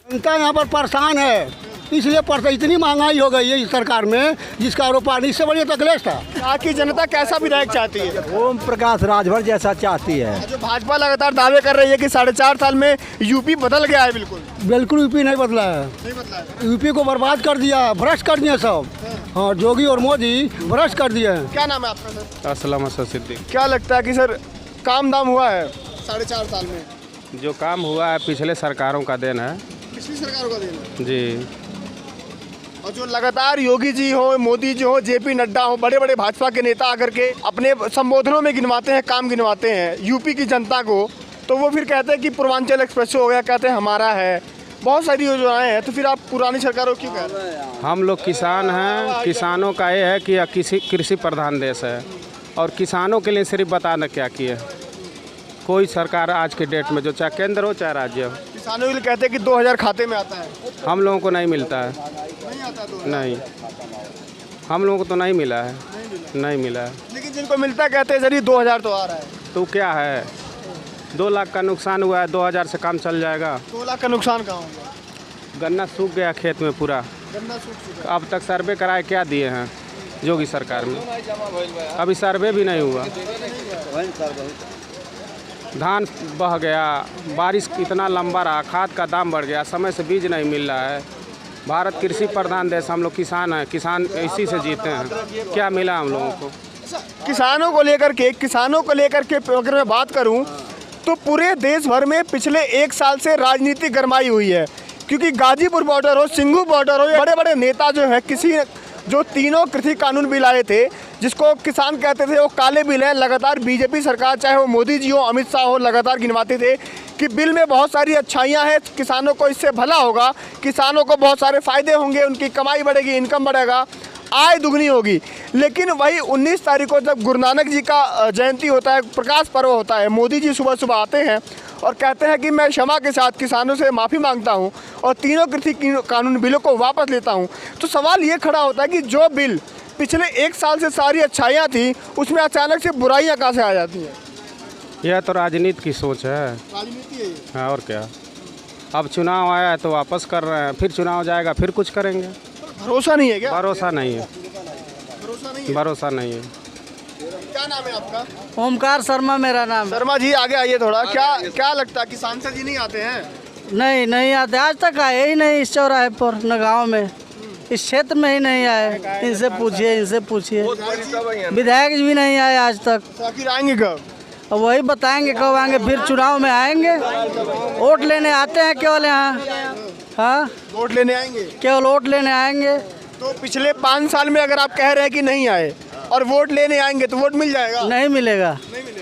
जनता यहाँ पर परेशान है, इसलिए इतनी महंगाई हो गई है इस सरकार में, जिसका आरोप इससे बड़ी तकलीफ था। यहाँ की जनता कैसा विधायक चाहती है? ओम प्रकाश राजभर जैसा चाहती है। जो भाजपा लगातार दावे कर रही है कि 4.5 साल में यूपी बदल गया है, बिल्कुल यूपी नहीं बदला है। यूपी को बर्बाद कर दिया, भ्रष्ट कर दिया सब। हाँ, योगी और मोदी भ्रष्ट कर दिए हैं। क्या नाम है आपका सर? अस्सलाम सिद्दीक। क्या लगता है कि सर काम दाम हुआ है 4.5 साल में? जो काम हुआ है पिछले सरकारों का देन है। पिछली सरकारों का देन है जी। और जो लगातार योगी जी हो, मोदी जी हो, जेपी नड्डा हो, बड़े बड़े भाजपा के नेता आकर के अपने संबोधनों में गिनवाते हैं, काम गिनवाते हैं यूपी की जनता को, तो वो फिर कहते हैं कि पूर्वांचल एक्सप्रेस हो गया, कहते हैं हमारा है, बहुत सारी योजनाएं हैं। तो फिर आप पुरानी सरकारों क्यों कह रहे हैं? हम लोग किसान हैं, किसानों का ये है कि कृषि प्रधान देश है और किसानों के लिए सिर्फ बताना क्या किए। कोई सरकार आज के डेट में, जो चाहे केंद्र हो चाहे राज्य हो, किसानों के लिए कहते हैं कि 2000 खाते में आता है। हम लोगों को नहीं मिलता है। नहीं आता तो नहीं, हम लोगों को तो नहीं मिला है, नहीं मिला है। लेकिन जिनको मिलता है कहते हैं सर 2000 तो आ रहा है। तो क्या है, 2 लाख का नुकसान हुआ है, 2000 से काम चल जाएगा। 2 लाख का नुकसान कहाँ होगा? गन्ना सूख गया खेत में पूरा। गन्ना सूख चुका अब तक सर्वे कराए क्या दिए हैं योगी सरकार में? अभी सर्वे भी नहीं हुआ। धान बह गया, बारिश इतना लंबा रहा, खाद का दाम बढ़ गया, समय से बीज नहीं मिल रहा है। भारत कृषि प्रधान देश, हम लोग किसान हैं, किसान इसी से जीते हैं। क्या मिला हम लोगों को? किसानों को लेकर के अगर मैं बात करूं तो पूरे देश भर में पिछले 1 साल से राजनीति गरमाई हुई है, क्योंकि गाजीपुर बॉर्डर हो, सिंघू बॉर्डर हो, बड़े बड़े नेता जो है जो तीनों कृषि कानून बिल आए थे, जिसको किसान कहते थे वो काले बिल है, लगातार बीजेपी सरकार, चाहे वो मोदी जी हो, अमित शाह हो, लगातार गिनवाते थे कि बिल में बहुत सारी अच्छाइयाँ हैं, किसानों को इससे भला होगा, किसानों को बहुत सारे फ़ायदे होंगे, उनकी कमाई बढ़ेगी, इनकम बढ़ेगा, आय दुगनी होगी। लेकिन वही 19 तारीख को जब गुरु नानक जी का जयंती होता है, प्रकाश पर्व होता है, मोदी जी सुबह सुबह आते हैं और कहते हैं कि मैं क्षमा के साथ किसानों से माफ़ी मांगता हूं और तीनों कृषि कानून बिलों को वापस लेता हूं। तो सवाल ये खड़ा होता है कि जो बिल पिछले 1 साल से सारी अच्छाइयाँ थी, उसमें अचानक से बुराइयाँ कहाँ से आ जाती हैं? यह तो राजनीति की सोच है। राजनीति है ये। हाँ, और क्या। अब चुनाव आया है तो वापस कर रहे हैं, फिर चुनाव जाएगा फिर कुछ करेंगे। भरोसा नहीं है क्या? भरोसा नहीं है, भरोसा नहीं है। भरोसा नहीं है। क्या नाम है आपका? ओमकार शर्मा मेरा नाम। शर्मा जी आगे आइए थोड़ा। क्या लगता है कि सांसद जी नहीं आते हैं? नहीं आते, आज तक आए ही नहीं इस चौराहे पर, न गाँव में, इस क्षेत्र में ही नहीं आए। इनसे पूछिए विधायक भी नहीं आए आज तक। तो आखिर आएंगे कब? अब वही बताएंगे कब आएंगे, फिर चुनाव में आएंगे। वोट लेने आते हैं केवल यहाँ। हाँ, वोट लेने आएंगे, केवल वोट लेने आएंगे। तो पिछले 5 साल में अगर आप कह रहे हैं कि नहीं आए और वोट लेने आएंगे तो वोट मिल जाएगा? नहीं मिलेगा। नहीं मिलेगा।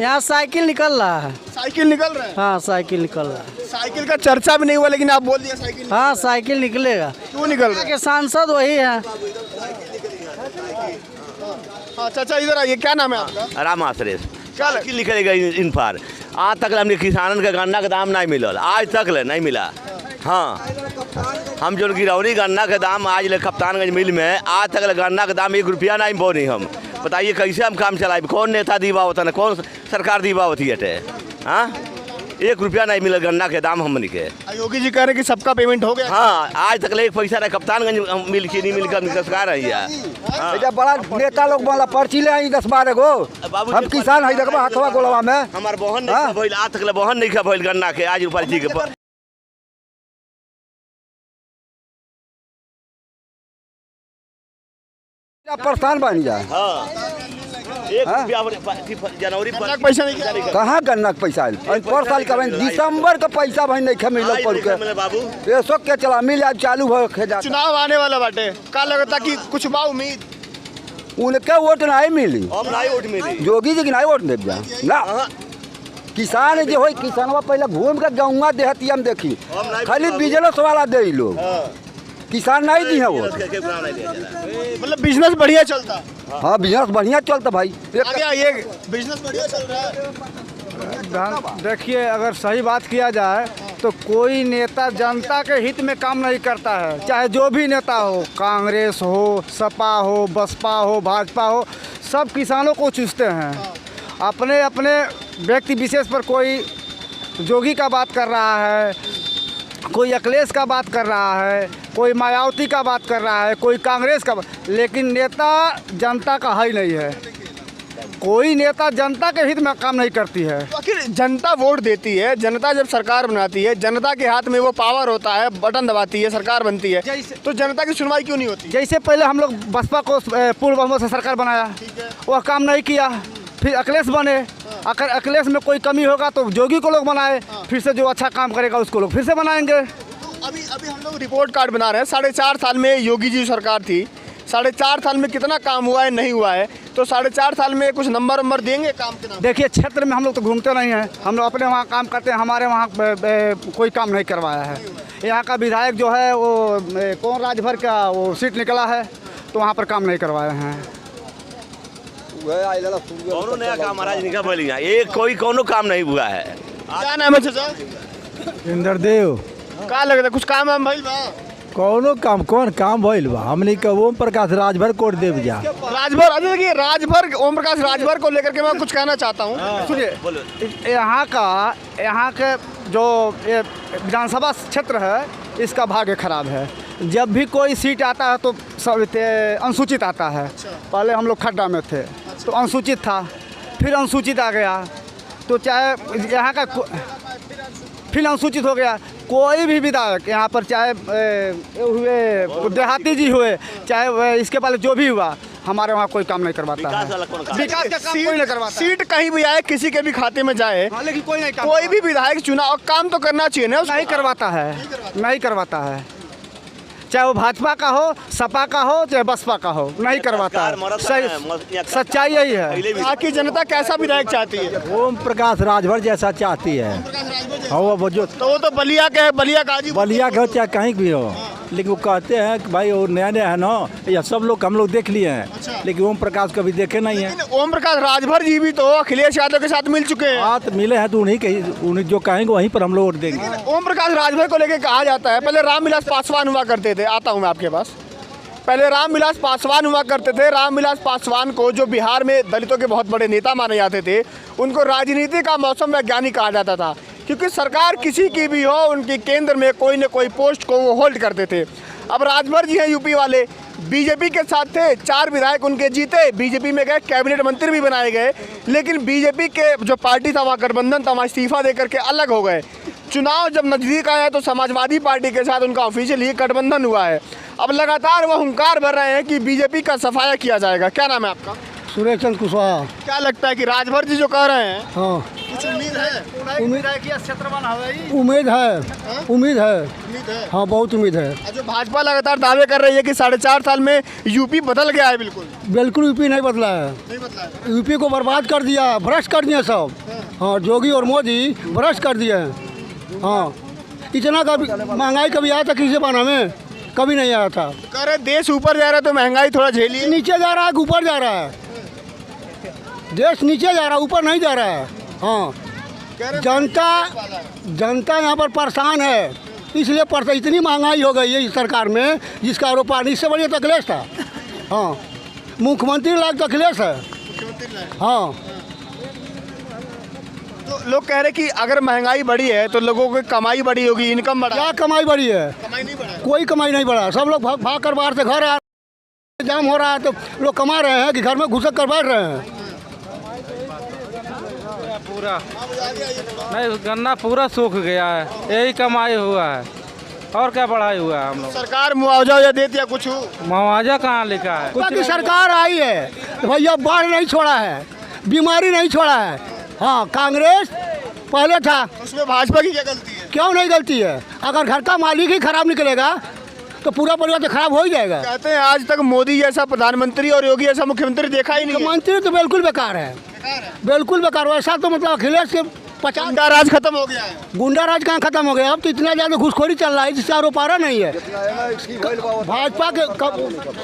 यहाँ साइकिल निकल रहा है। साइकिल निकल रहा है? हाँ, साइकिल निकल रहा है। साइकिल का चर्चा भी नहीं हुआ, लेकिन आप बोल दिया साइकिल। हाँ, साइकिल निकलेगा। क्यों निकल रहा है? के सांसद वही है। हाँ चाचा इधर आइए। क्या नाम है आपका? राम आश्रेष। क्या साइकिल निकलेगा इन पार। आज तक हमने किसानन का गन्ना का दाम नहीं मिलल, आज तक ले नहीं मिला। हाँ, हम जो गिरौनी गन्ना के दाम आज ले कप्तानगंज मिल में, आज तक गन्ना का दाम 1 रुपया नहीं बोनी। हम बताइए कैसे हम काम चलाए? कौन नेता दीवा होता ना, कौन सरकार दीवा होती है? हाँ, 1 रुपया नहीं मिला गन्ना के दाम हमने के। योगी जी कह रहे कि सबका पेमेंट हो गया। हाँ, आज तक ले 1 पैसा नहीं कप्तानगंज मिल के नहीं मिलकर सरकार है। हाँ। बड़ा नेता लोग वाला पर्ची ले आई 10-12 गो। हम किसान है, देखबा हाथवा गोलवा में हमार बहन नहीं भइल, आज तक ले बहन नहीं भइल गन्ना के, आज पर्ची के परेशान बन जाए। हाँ, 1 रुपया जनवरी पर पैसा नहीं। कहाँ गन्ना के पैसा आयल? पर साल का दिसंबर का पैसा भाई नहीं मिलल पर के बाबू। ये सब के चला मिल आज चालू हो खेजा। चुनाव आने वाला बाटे, का लगता कि कुछ बा उम्मीद? उनके वोट नहीं मिली, हम नहीं वोट मिली। योगी जी के नहीं वोट दे ना। किसान जो हो, किसानवा पहले घूम के गौवा देहतिया में देखी, खाली बिजनेस वाला दे लोग, किसान नहीं दी है वो। मतलब बिजनेस बढ़िया चलता? हाँ, बिजनेस बढ़िया चलता भाई। ये बिजनेस बढ़िया चल रहा है। देखिए, अगर सही बात किया जाए तो कोई नेता जनता के हित में काम नहीं करता है, चाहे जो भी नेता हो, कांग्रेस हो, सपा हो, बसपा हो, भाजपा हो, सब किसानों को चूसते हैं। अपने अपने व्यक्ति विशेष पर कोई जोगी का बात कर रहा है, कोई अखिलेश का बात कर रहा है, कोई मायावती का बात कर रहा है, कोई कांग्रेस का, लेकिन नेता जनता का है ही नहीं है। कोई नेता जनता के हित में काम नहीं करती है। तो आखिर जनता वोट देती है, जनता जब सरकार बनाती है, जनता के हाथ में वो पावर होता है, बटन दबाती है, सरकार बनती है, तो जनता की सुनवाई क्यों नहीं होती? जैसे पहले हम लोग बसपा को पूर्ण बहुमत से सरकार बनाया, वह काम नहीं किया, फिर अखिलेश बने, अगर अखिलेश में कोई कमी होगा तो जोगी को लोग बनाए, फिर से जो अच्छा काम करेगा उसको लोग फिर से बनाएंगे। अभी अभी हम लोग रिपोर्ट कार्ड बना रहे हैं। 4.5 साल में योगी जी सरकार थी, 4.5 साल में कितना काम हुआ है, नहीं हुआ है, तो 4.5 साल में कुछ नंबर देंगे काम के नाम? देखिए, क्षेत्र में हम लोग तो घूमते नहीं हैं, हम लोग अपने वहाँ काम करते हैं, हमारे वहाँ कोई काम नहीं करवाया है। यहाँ का विधायक जो है वो कौन राजभर का वो सीट निकला है, तो वहाँ पर काम नहीं करवाए हैं। कौनो नया काम महाराज निकल बोलिए, एक कोई कोनो काम नहीं हुआ है। क्या नाम है चाचा? इंद्रदेव का लगता है कुछ काम है भाई? कौनो काम कौन काम भइल बा? हमने का ओम प्रकाश राजभर कोट देव जा राजभर, अभी देखिए राजभर, ओम प्रकाश राजभर को लेकर के मैं कुछ कहना चाहता हूँ। सुनिए, यहाँ के जो ये विधानसभा क्षेत्र है, इसका भाग्य खराब है। जब भी कोई सीट आता है तो सब अनुसूचित आता है। पहले हम लोग खड्डा में थे तो अनुसूचित था, फिर अनुसूचित आ गया, तो चाहे यहाँ का फिर अनुसूचित हो गया। कोई भी विधायक यहाँ पर चाहे हुए देहाती जी हुए, चाहे इसके पहले जो भी हुआ, हमारे वहाँ कोई काम नहीं करवाता है। विकास का काम कोई नहीं करवाता। सीट कहीं भी आए, किसी के भी खाते में जाए, लेकिन कोई नहीं, कोई भी विधायक चुना और काम तो करना चाहिए ना। नहीं करवाता है, नहीं करवाता है। चाहे वो भाजपा का हो, सपा का हो, चाहे बसपा का हो, नहीं करवाता है। सही सच्चाई यही है। यहाँ की जनता कैसा विधायक चाहती है? ओम प्रकाश राजभर जैसा चाहती है। वो जो तो वो तो बलिया के है, बलिया गाजी बलिया का हो चाहे कहीं भी हो, लेकिन वो कहते हैं कि भाई वो नया नया है ना, या सब लोग हम लोग देख लिए हैं, लेकिन ओम प्रकाश कभी देखे नहीं है। ओम प्रकाश राजभर जी भी तो अखिलेश यादव के साथ मिल चुके हैं। हाँ, तो मिले हैं तो उन्हीं जो कहेंगे वहीं पर हम लोग वोट देंगे। ओम प्रकाश राजभर को लेकर कहा जाता है, पहले रामविलास पासवान हुआ करते थे, आता हूँ मैं आपके पास। पहले रामविलास पासवान हुआ करते थे। रामविलास पासवान को, जो बिहार में दलितों के बहुत बड़े नेता माने जाते थे, उनको राजनीति का मौसम वैज्ञानिक कहा जाता था, क्योंकि सरकार किसी की भी हो, उनकी केंद्र में कोई न कोई पोस्ट को वो होल्ड करते थे। अब राजभर जी हैं यूपी वाले, बीजेपी के साथ थे, 4 विधायक उनके जीते, बीजेपी में गए, कैबिनेट मंत्री भी बनाए गए, लेकिन बीजेपी के जो पार्टी था, वहाँ गठबंधन था, वहाँ इस्तीफा देकर के अलग हो गए। चुनाव जब नज़दीक आया तो समाजवादी पार्टी के साथ उनका ऑफिशियली गठबंधन हुआ है। अब लगातार वो हुंकार भर रहे हैं कि बीजेपी का सफाया किया जाएगा। क्या नाम है आपका? सुरेश चंद्र कुशवाहा। क्या लगता है कि राजभर जी जो कह रहे हैं, हाँ, कुछ उम्मीद है? उम्मीद है, हाँ, बहुत उम्मीद है। जो भाजपा लगातार दावे कर रही है कि 4.5 साल में यूपी बदल गया है, बिल्कुल यूपी नहीं बदला है। नहीं बदला है। यूपी को बर्बाद कर दिया, भ्रष्ट कर दिया सब। हाँ, जोगी और मोदी भ्रष्ट कर दिए हैं। हाँ, इतना कभी महंगाई कभी आया था किसी जमाना में? कभी नहीं आया था। कह रहे देश ऊपर जा रहा है तो महंगाई थोड़ा झेलिए। नीचे जा रहा है कि ऊपर जा रहा है? देश नीचे जा रहा है, ऊपर नहीं जा रहा है। हाँ, जनता यहाँ पर परेशान है, इसलिए इतनी महंगाई हो गई है इस सरकार में, जिसका आरोप इससे बढ़िया तो अखिलेश था। हाँ, मुख्यमंत्री लायक तो अखिलेश है। हाँ, तो लोग कह रहे कि अगर महंगाई बढ़ी है तो लोगों की कमाई बढ़ी होगी, इनकम बढ़ा। क्या कमाई बढ़ी है? कमाई नहीं बढ़ा। कोई कमाई नहीं बढ़ा। सब लोग भाग कर बाहर से घर आ, जाम हो रहा है तो लोग कमा रहे हैं कि घर में घुसक कर बैठ रहे हैं। पूरा नहीं, गन्ना पूरा सूख गया है, यही कमाई हुआ है, और क्या बढ़ाई हुआ है हम लोग। सरकार मुआवजा या देती है कुछ? मुआवजा कहाँ लिखा है? बाकी सरकार आई है तो भैया बाढ़ नहीं छोड़ा है, बीमारी नहीं छोड़ा है। हाँ, कांग्रेस पहले था, उसमें भाजपा की क्या गलती है? क्यों नहीं गलती है? अगर घर का मालिक ही खराब निकलेगा तो पूरा परिवार तो खराब हो ही जाएगा। कहते हैं आज तक मोदी जैसा प्रधानमंत्री और योगी जैसा मुख्यमंत्री देखा ही नहीं है। मंत्री तो बिल्कुल बेकार है, बिल्कुल बेकार। वैसा तो मतलब अखिलेश के 50 गुंडा राज खत्म हो गया है। गुंडा राज कहाँ खत्म हो गया? अब तो इतना ज़्यादा घुसखोरी चल रहा है जिससे आरोप आ रहा नहीं है। भाजपा के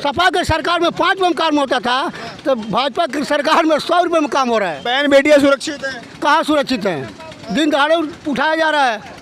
सपा के सरकार में 5 रुपये में काम होता था, तो भाजपा की सरकार में 100 रुपये में काम हो रहा है। बहन बेटियां सुरक्षित हैं? कहाँ सुरक्षित हैं? दिन दहाड़े उठाया जा रहा है।